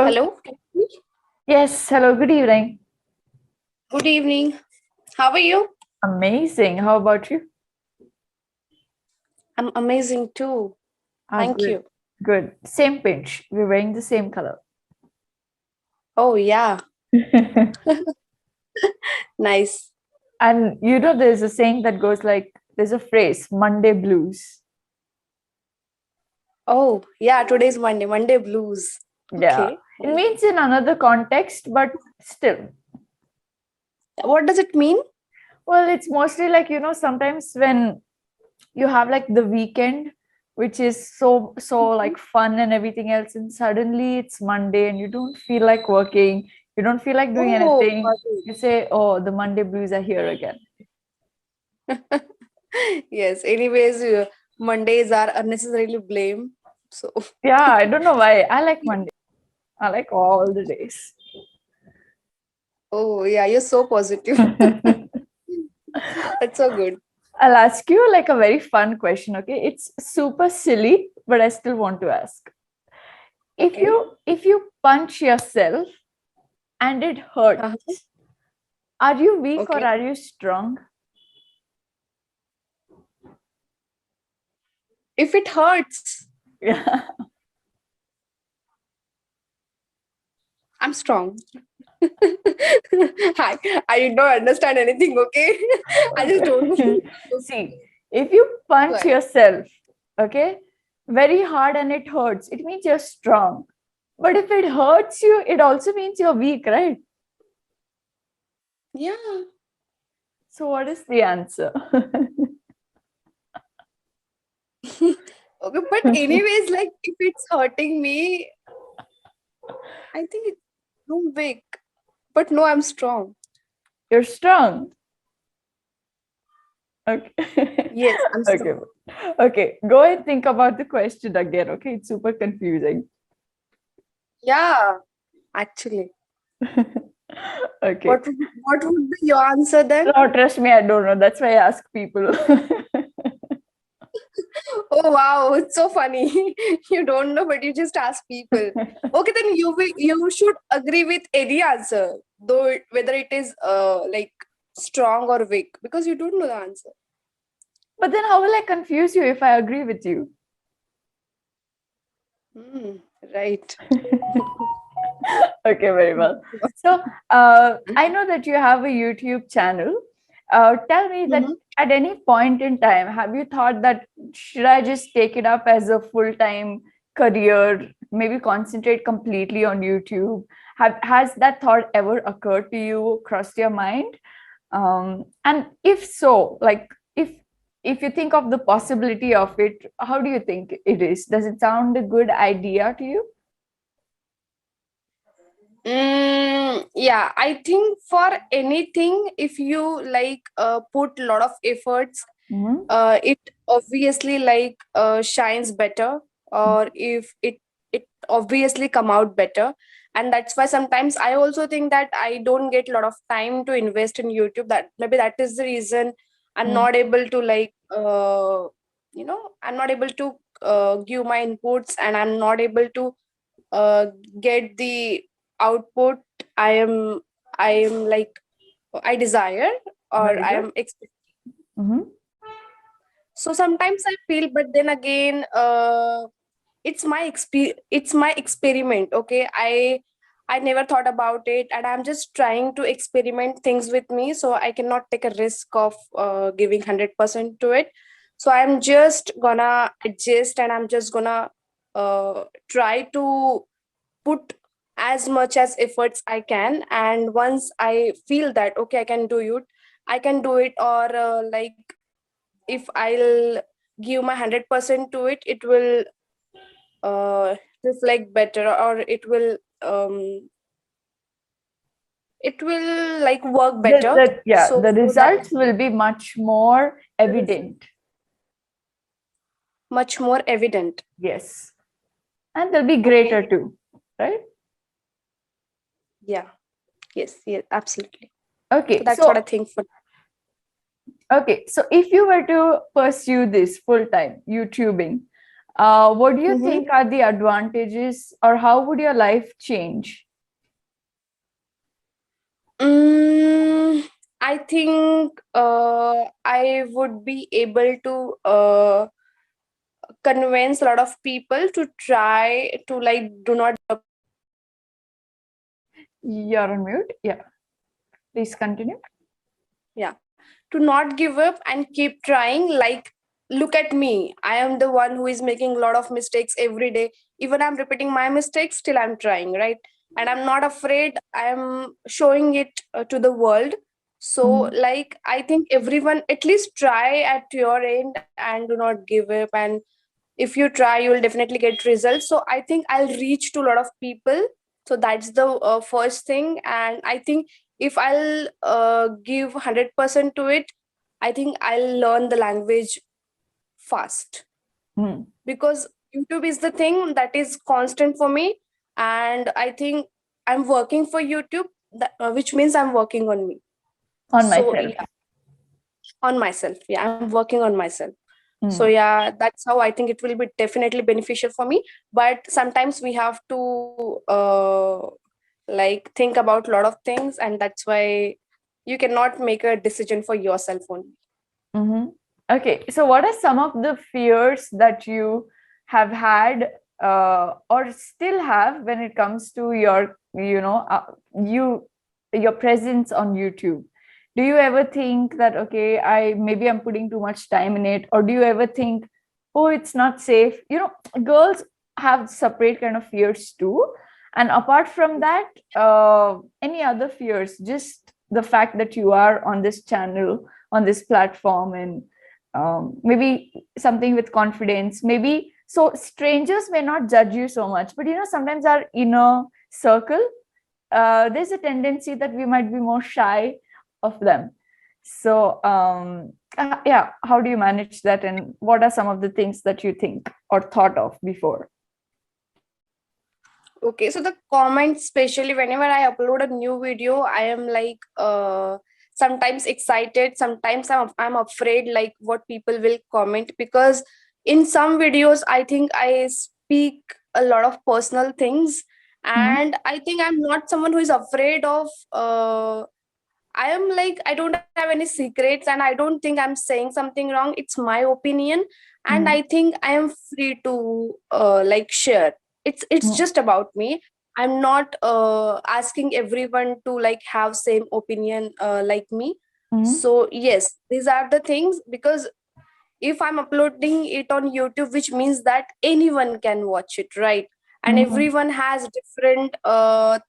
Hello. Hello. Can you hear me? Yes, hello, good evening. Good evening. How are you? Amazing. How about you? I'm amazing too. Thank Good. you. Good. Same pinch. We're wearing the same color. Oh, yeah. Nice. And there's a saying that goes like, there's a phrase, Monday blues. Oh, yeah. Today's Monday. Monday blues. Yeah. Okay. It means in another context, but still. What does it mean? Well, it's mostly like, sometimes when you have like the weekend, which is so like fun and everything else, and suddenly it's Monday and you don't feel like working, you don't feel like doing Oh, anything. got it. You say, oh, the Monday blues are here again. Yes. Anyways, Mondays are unnecessarily blame. So, Yeah, I don't know why. I like Monday. I like all the days. oh, yeah. You're so positive. That's so good. I'll ask you like a very fun question, okay? It's super silly, but I still want to ask. If Okay. you punch yourself and it Uh-huh. hurts, are you weak or Okay. are you strong? If it hurts, Yeah. I'm strong. I did not understand anything, okay? I just don't know. See, if you Go punch ahead. yourself, okay, very hard and it hurts, it means you're strong. But if it hurts you, it also means you're weak, right? Yeah. So what is the answer? Okay, but anyways, like if it's hurting me, I think it's no big. But no, I'm strong. You're strong. Okay. Yes, I'm Okay. strong. Okay. Go and think about the question again. Okay. It's super confusing. Yeah, actually. Okay. What would be your answer then? No, trust me, I don't know. That's why I ask people. Oh wow, it's so funny. You don't know, but you just ask people. Okay, then you should agree with any answer, though whether it is like strong or weak, because you don't know the answer. But then how will I confuse you if I agree with you? Hmm, right. Okay, very well. So, I know that you have a YouTube channel. Tell me that Mhm. at any point in time, have you thought that should I just take it up as a full-time career, maybe concentrate completely on YouTube? Has that thought ever occurred to you, crossed your mind? And if so, like if you think of the possibility of it, how do you think it is? Does it sound a good idea to you? Yeah, I think for anything, if you like put a lot of efforts, Mhm. it obviously like shines better, or if it obviously come out better. And that's why sometimes I also think that I don't get a lot of time to invest in YouTube. That maybe that is the reason I'm Mm. not able to like I'm not able to give my inputs, and I'm not able to uh, get the output I am I am like I desire, or Very I good. am expecting. Mhm. So sometimes I feel, but then again, it's my experiment. Okay, I never thought about it, and I'm just trying to experiment things with me, so I cannot take a risk of giving 100% to it. So I'm just gonna adjust, and I'm just gonna try to put as much as efforts I can. And once I feel that okay, I can do it, or like if I'll give my 100% to it, it will reflect better, or it will like work better. Yeah, So the that results will be much more is evident. much more evident. Yes. And they'll be Okay. greater too, right? Yeah. Yes. Yes. Absolutely. So Okay. that's what I think for. So if you were to pursue this full time YouTubing, What do you Mm-hmm. think are the advantages, or how would your life change? I think I would be able to convince a lot of people to try to like do not. You're on mute. Yeah, please continue. Yeah, to not give up and keep trying. Like, look at me, I am the one who is making a lot of mistakes every day. Even I'm repeating my mistakes, still I'm trying, right? And I'm not afraid, I am showing it to the world. So Mhm. like, I think everyone at least try at your end and do not give up. And if you try, you will definitely get results. So I think I'll reach to a lot of people. So that's the first thing. And I think if I'll give 100% to it, I think I'll learn the language fast, Mhm. because YouTube is the thing that is constant for me. And I think I'm working for YouTube, which means I'm working on me. On So myself. yeah, on myself. Yeah, I'm working on myself. So Mm. yeah, that's how I think it will be definitely beneficial for me. But sometimes we have to like think about a lot of things, and that's why you cannot make a decision for yourself only. Mhm. Okay, so what are some of the fears that you have had, or still have, when it comes to your, your presence on YouTube? Do you ever think that, okay, I'm putting too much time in it, or do you ever think, oh, it's not safe? Girls have separate kind of fears too. And apart from that, any other fears? Just the fact that you are on this channel, on this platform, and maybe something with confidence, maybe. So strangers may not judge you so much, but sometimes our inner circle, there's a tendency that we might be more shy of them. So yeah, how do you manage that, and what are some of the things that you think or thought of before? Okay, so the comments, especially whenever I upload a new video, I am like sometimes excited, sometimes I'm afraid like what people will comment, because in some videos I think I speak a lot of personal things. Mhm. And I think I'm not someone who is afraid of I am like, I don't have any secrets, and I don't think I'm saying something wrong. It's my opinion, and I Mhm. think I am free to like share. It's Mhm. just about me. I'm not asking everyone to like have same opinion like me. Mhm. So yes, these are the things, because if I'm uploading it on YouTube, which means that anyone can watch it, right? And Mhm. everyone has different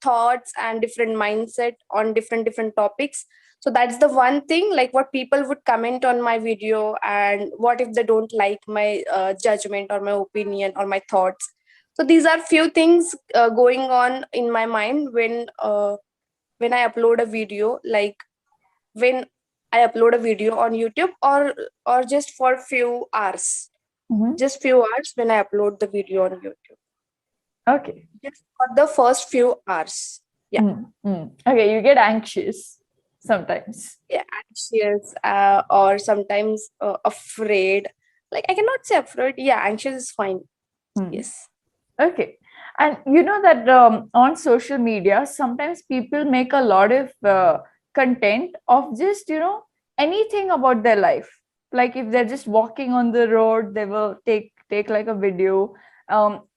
thoughts and different mindset on different topics. So that's the one thing, like what people would comment on my video, and what if they don't like my judgment or my opinion or my thoughts. So these are few things going on in my mind when I upload a video, like when I upload a video on YouTube, or just for few hours. Mhm. Just few hours when I upload the video on YouTube. Okay. Just for the first few hours. Yeah. Mm. Mm. Okay, you get anxious sometimes. Yeah, anxious or sometimes afraid. Like, I cannot say afraid. Yeah, anxious is fine. Mm. Yes. Okay. And you know that on social media, sometimes people make a lot of content of just, anything about their life. Like if they're just walking on the road, they will take like a video.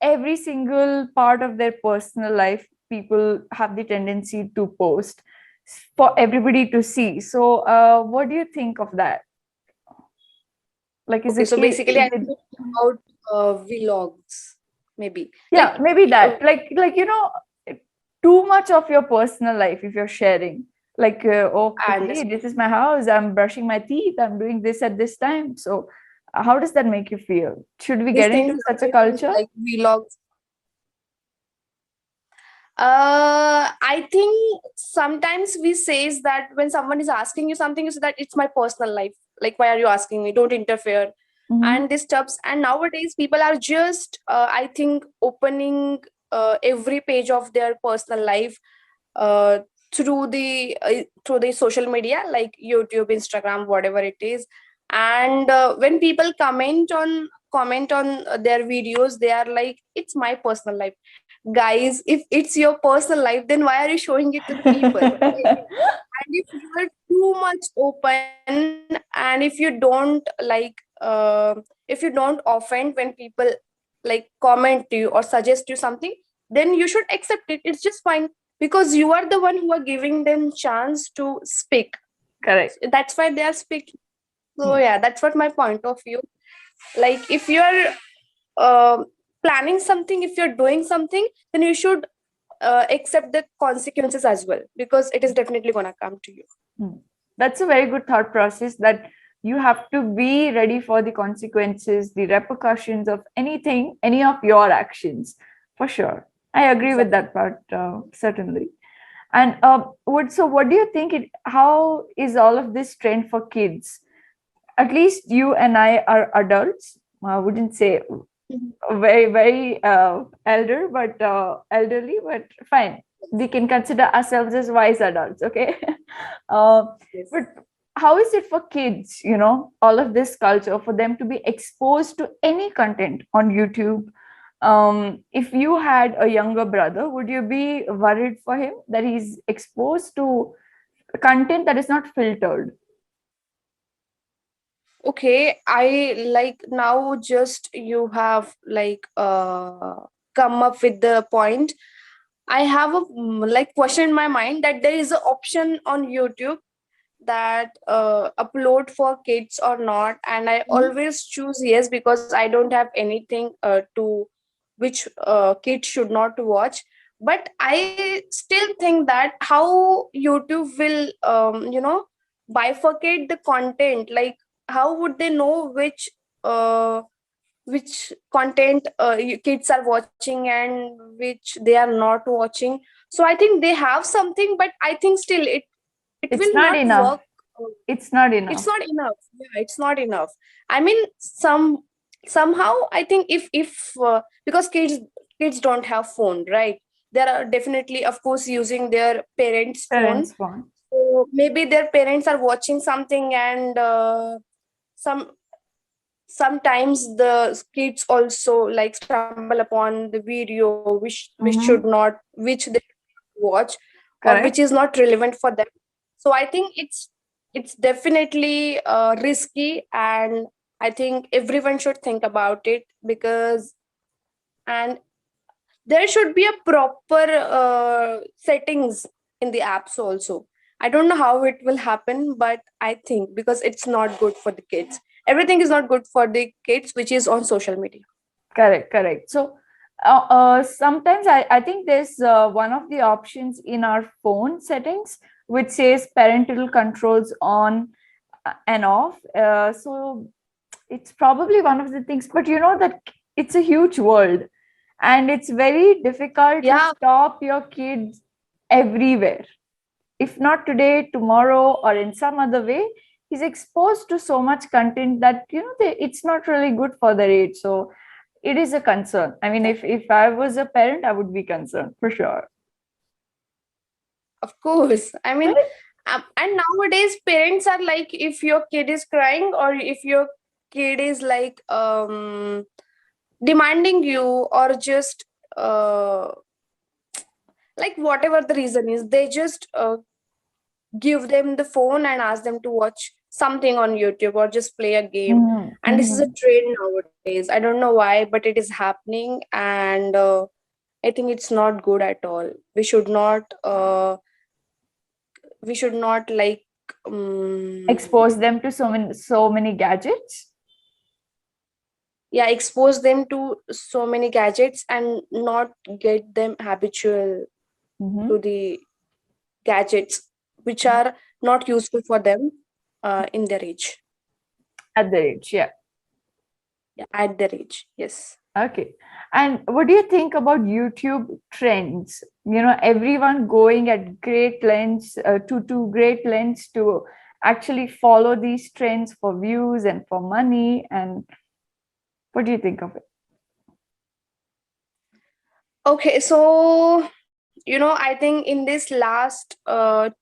Every single part of their personal life, people have the tendency to post for everybody to see. So what do you think of that? Like, Okay, so basically is I it think about vlogs, maybe. yeah, Like, maybe that, like too much of your personal life if you're sharing, like oh, I okay, understand. this is my house, I'm brushing my teeth, I'm doing this at this time. So how does that make you feel? Should we get into such a These things culture? like vlogs. I think sometimes we says that when someone is asking you something, you say that it's my personal life. Like, why are you asking me? Don't interfere. Mm-hmm. And this stuffs. And nowadays, people are just, I think, opening every page of their personal life uh, through the social media, like YouTube, Instagram, whatever it is. And when people comment on comment on their videos, they are like, it's my personal life. Guys, if it's your personal life, then why are you showing it to the people, right? And if you are too much open, and if you don't if you don't offend when people like comment to you or suggest you something, then you should accept it. It's just fine, because you are the one who are giving them chance to speak. Correct. That's why they are speaking. So yeah, that's what my point of view. Like if you're planning something, if you're doing something, then you should accept the consequences as well, because it is definitely gonna come to you. That's a very good thought process, that you have to be ready for the consequences, the repercussions of anything, any of your actions, for sure. I agree with that part, certainly. And what do you think? How is all of this trend for kids? At least you and I are adults. I wouldn't say very elder, but elderly, but fine. We can consider ourselves as wise adults, okay? uh, Yes. but how is it for kids, all of this culture, for them to be exposed to any content on YouTube? If you had a younger brother, would you be worried for him that he's exposed to content that is not filtered? Okay, I like now just you have like come up with the point. I have a like question in my mind that there is an option on YouTube that upload for kids or not, and I Mhm. always choose yes, because I don't have anything to which kids should not watch. But I still think that how YouTube will bifurcate the content. Like how would they know which content kids are watching and which they are not watching? So I think they have something, but I think still it It's will not not enough. work. It's not It's enough. not enough. Yeah, it's not enough. I mean, somehow I think if because kids don't have phone, right? They are definitely, of course, using their parents phone. Parents want. So maybe their parents are watching something, and some sometimes the kids also like stumble upon the video which should Mm-hmm. not, which they watch, or which Correct. is not relevant for them. So I think it's definitely risky, and I think everyone should think about it, because and there should be a proper settings in the apps also. I don't know how it will happen, but I think because it's not good for the kids, everything is not good for the kids which is on social media. Correct. Correct. So sometimes I think there's one of the options in our phone settings which says parental controls on and off. So it's probably one of the things, but that it's a huge world, and it's very difficult to Yeah, stop your kids everywhere. If not today, tomorrow, or in some other way, he's exposed to so much content that it's not really good for their age. So it is a concern. I mean, if I was a parent, I would be concerned for sure. of course. I mean, Right? and nowadays parents are like, if your kid is crying or if your kid is like demanding you, or just uh, like whatever the reason is, they just give them the phone and ask them to watch something on YouTube or just play a game. Mhm, And this is a mhm. trend nowadays. I don't know why, but it is happening, and I think it's not good at all. We should not like um, Expose them to so many gadgets. yeah, expose them to so many gadgets and not get them habitual Mhm. to the gadgets which are not useful for them in their age. At their age, yeah. Yeah, at their age, yes. Okay. And what do you think about YouTube trends? Everyone going at great lengths, to great lengths to actually follow these trends for views and for money. And what do you think of it? Okay, so I think in this last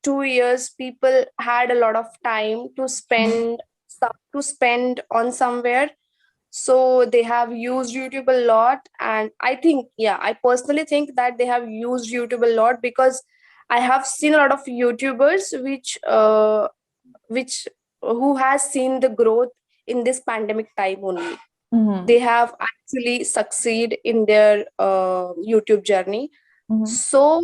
2 years, people had a lot of time to spend on somewhere. So they have used YouTube a lot, and I think, yeah, I personally think that they have used YouTube a lot, because I have seen a lot of YouTubers which who has seen the growth in this pandemic time only. Mm-hmm. They have actually succeed in their YouTube journey. Mm-hmm. So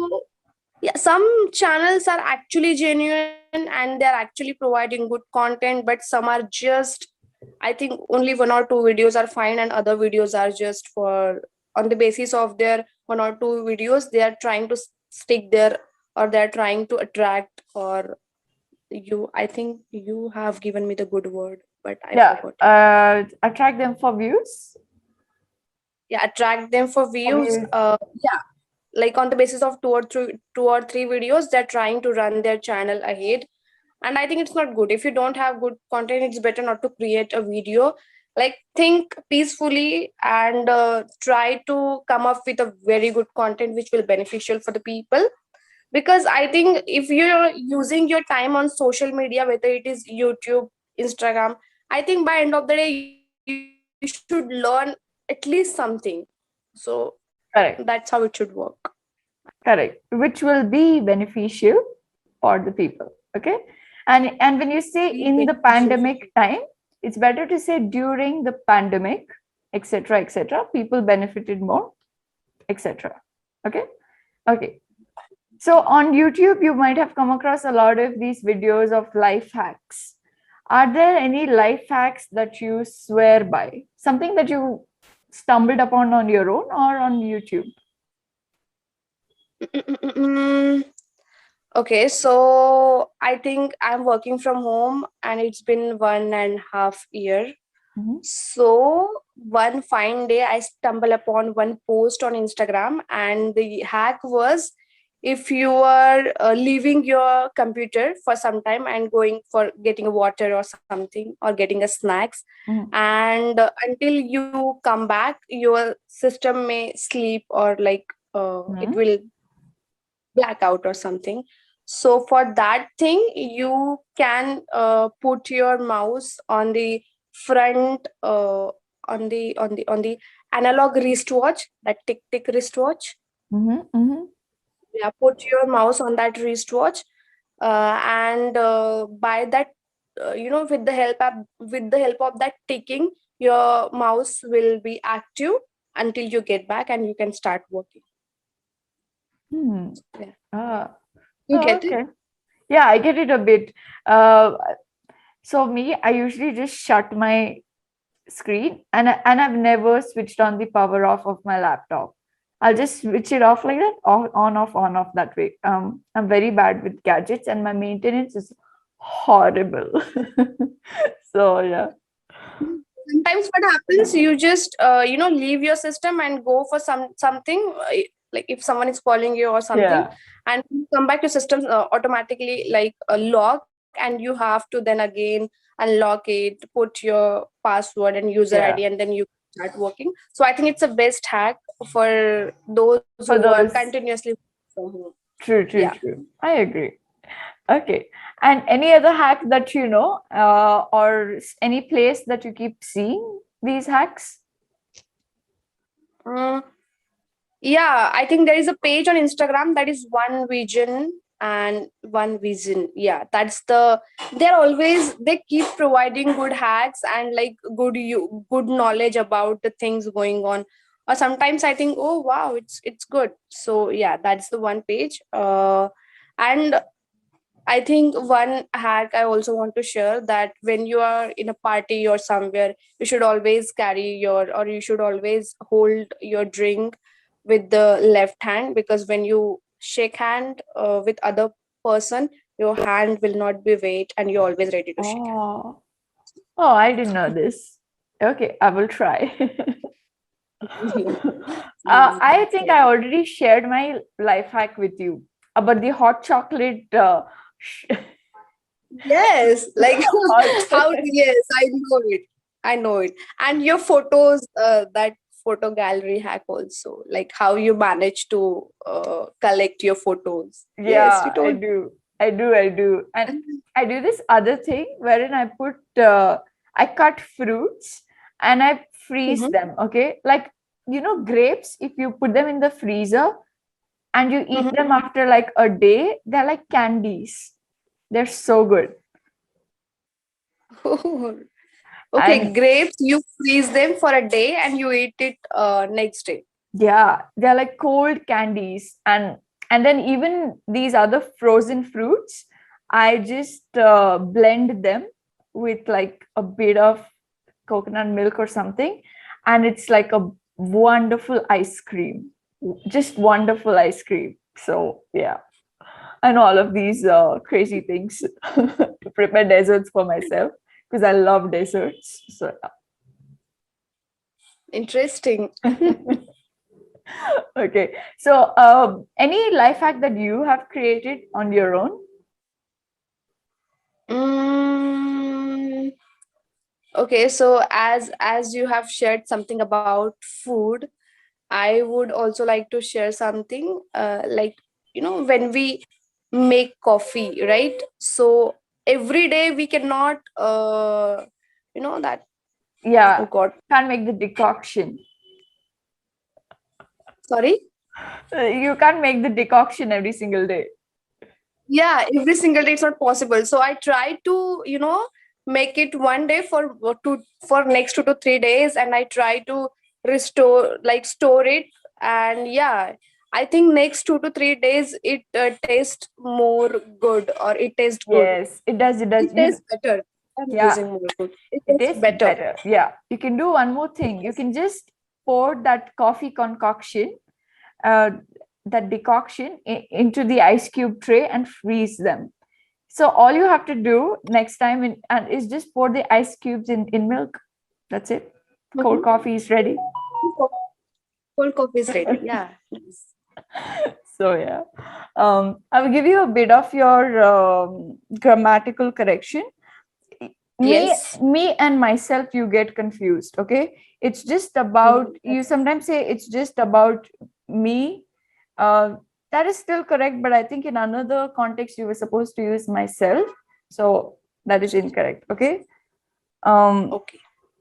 yeah, some channels are actually genuine and they're actually providing good content, but some are just, I think only one or two videos are fine, and other videos are just for, on the basis of their one or two videos, they are trying to stick there, or they're trying to attract, or you, I think you have given me the good word, but I Yeah. forgot it. Attract them for views. Yeah, attract them for For views. views. Yeah, like on the basis of two or three videos, they're trying to run their channel ahead. And I think it's not good. If you don't have good content, it's better not to create a video. Like, think peacefully and try to come up with a very good content which will beneficial for the people. Because I think if you're using your time on social media, whether it is YouTube, Instagram, I think by end of the day you should learn at least something. So that's how it Correct. should work. Correct. Which will be beneficial for the people. Okay. And when you say Be in the beneficial. pandemic time, it's better to say during the pandemic, etc., etc. People benefited more, etc. Okay. Okay. So on YouTube, you might have come across a lot of these videos of life hacks. Are there any life hacks that you swear by? Something that you stumbled upon on your own or on YouTube? Mm, okay, so I think I'm working from home and it's been 1.5 year. Mhm. So one fine day, I stumble upon one post on Instagram, and the hack was, if you are leaving your computer for some time and going for getting a water or something, or getting a snacks, Mhm. and until you come back, your system may sleep, or like it Mhm. will blackout or something. So for that thing, you can put your mouse on the front, on the analog wristwatch, that tick tick wristwatch. Mhm. Mhm. Yeah, put your mouse on that wristwatch, and by that, with the help of that ticking, your mouse will be active until you get back and you can start working. Hmm. Yeah, Ah. you Oh, get it. okay. Yeah, I get it a bit. Uh, so me, I usually just shut my screen, and I've never switched on the power off of my laptop. I'll just switch it off like that, on off that way. I'm very bad with gadgets, and my maintenance is horrible. So yeah, Sometimes what happens, you just leave your system and go for something, like if someone is calling you or something, yeah, and you come back to systems automatically, like a lock, and you have to then again unlock it, put your password and user yeah. ID, and then you start working. So I think it's a best hack for those who For are those, continuously from home. true, Yeah. true, true. I agree. Okay. And any other hack that you know, or any place that you keep seeing these hacks? Mm, Yeah, I think there is a page on Instagram that is One Vision and One Vision. Yeah, that's the, they're always, they keep providing good hacks and like good knowledge about the things going on. Or sometimes I think, oh wow, it's good. So yeah, that's the one page. And I think one hack I also want to share, that when you are in a party or somewhere, you should always or you should always hold your drink with the left hand, because when you shake hand with other person, your hand will not be weight and you're always ready to shake Oh, oh, I didn't know this. Okay, I will try. hand. I think I already shared my life hack with you about the hot chocolate. Yes, like Hot- how, yes, I know it. I know it. And your photos, that photo gallery hack also, like how you manage to collect your photos. Yes, you Yeah, I told. do. I do. I do. And I do this other thing wherein I cut fruits and I freeze Mhm. them. Okay, like grapes. If you put them in the freezer and you eat Mhm. them after like a day, they're like candies. They're so good. Okay, And grapes, you freeze them for a day and you eat it next day. yeah, they're like cold candies. And then even these other frozen fruits, I just blend them with like a bit of coconut milk or something, and it's like a wonderful ice cream. Just wonderful ice cream. So yeah, and all of these crazy things to prepare desserts for myself, because I love desserts. So Interesting. okay. So any life hack that you have created on your own? Mm, okay, so as you have shared something about food, I would also like to share something like when we make coffee, right? So every day we cannot that, oh Yeah, god, can't make the decoction. sorry. You can't make the decoction every single day. Yeah, every single day it's not possible, so I try to make it one day for next 2 to 3 days, and I try to restore, like store it. And yeah, I think next 2 to 3 days it tastes more good, or it tastes good. Yes, it does. It does. It tastes better. I'm Yeah, using more good, it it tastes tastes better. better. Yeah, you can do one more thing. You Yes. can just pour that coffee concoction, uh, that decoction into the ice cube tray and freeze them. So all you have to do next time and is just pour the ice cubes in milk. That's it. Cold Mhm. coffee is ready. Cold coffee is ready. Yeah. Nice. So yeah, I will give you a bit of your grammatical correction. me Yes. me and myself, you get confused. Okay, it's just about, Mhm. you sometimes say it's just about me. uh, that is still correct, but I think in another context you were supposed to use myself, so that is incorrect. Okay, um Okay.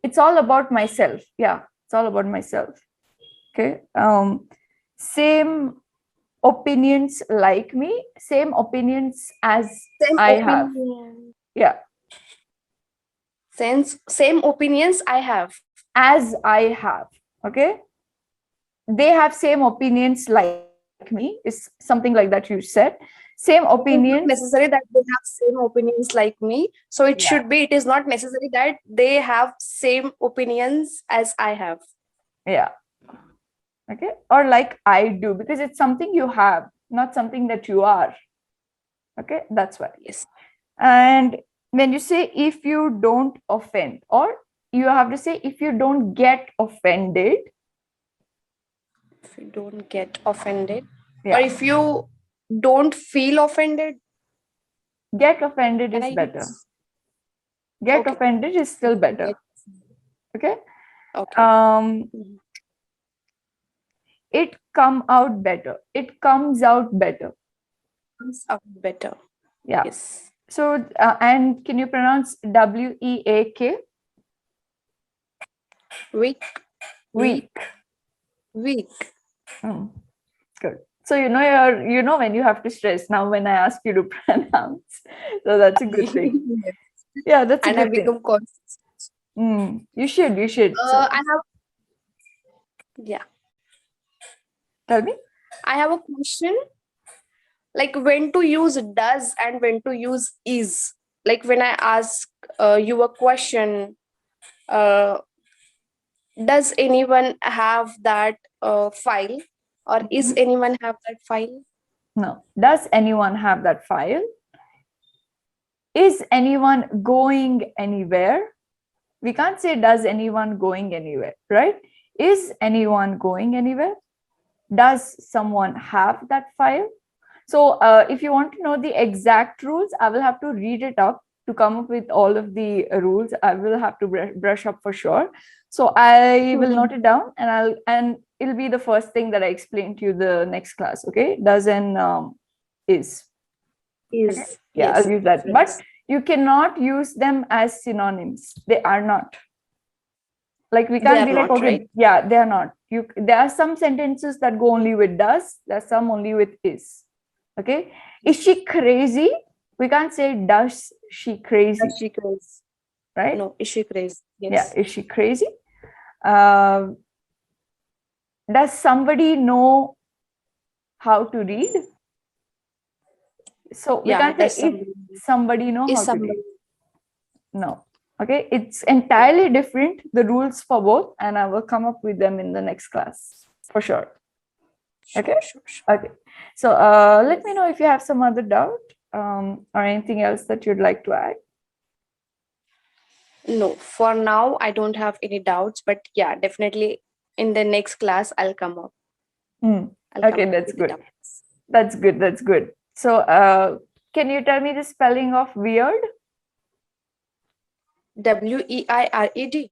it's all about myself. Yeah, it's all about myself. Okay, same opinions like me, same opinions as Same I have. opinion. Yeah, Same opinions I have. as I have. Okay, they have same opinions like me is something like that you said. Same It is not opinions. necessary that they have same opinions like me. So it Yeah, should be, it is not necessary that they have same opinions as I have. yeah. Okay, or like I do, because it's something you have, not something that you are. Okay, that's why. Yes. And when you say if you don't offend, or you have to say if you don't get offended. If you don't get offended, or Yeah, if you don't feel offended, get offended can is I better. use? Get Okay. offended is still better. Get, Okay, okay. um Mhm. it come out better, it comes out better. Comes out better. Yeah. Yes. So and can you pronounce weak? Weak. Weak. Weak. Weak. Hmm, good. So you're when you have to stress. Now when I ask you to pronounce, so that's a good thing. Yes. Yeah, that's a And I good thing. become conscious. You should. You should. So I have, yeah. tell me. I have a question, like when to use does and when to use is. Like when I ask you a question, uh, does anyone have that file, or is Mhm. anyone have that file? No. Does anyone have that file? Is anyone going anywhere? We can't say does anyone going anywhere, right? Is anyone going anywhere? Does someone have that file? So if you want to know the exact rules, I will have to read it up to come up with all of the rules. I will have to brush up for sure. So I will Mhm. note it down, and it'll be the first thing that I explain to you the next class. Okay, does and is. Okay, Is, yeah, I'll yes, use that. But yes. you cannot use them as synonyms. They are not. Like we They can't are be like, not, okay, right? yeah, they are not. There are some sentences that go only with does. There are some only with is. Okay. Is she crazy? We can't say does she crazy, Is she crazy? right? No, is she crazy? Yeah. Yes. Is she crazy? Does somebody know how to read? So we Yeah, can't say that's if somebody. somebody know Is how to read. somebody. No. Okay. It's entirely different, the rules for both, and I will come up with them in the next class for sure. Sure, Okay. sure, sure. Okay. So let me know if you have some other doubt or anything else that you'd like to add. No, for now, I don't have any doubts, but yeah, definitely in the next class, I'll come up. I'll come Okay, up that's with the good. doubts. That's good. That's good. So can you tell me the spelling of weird? WEIRED.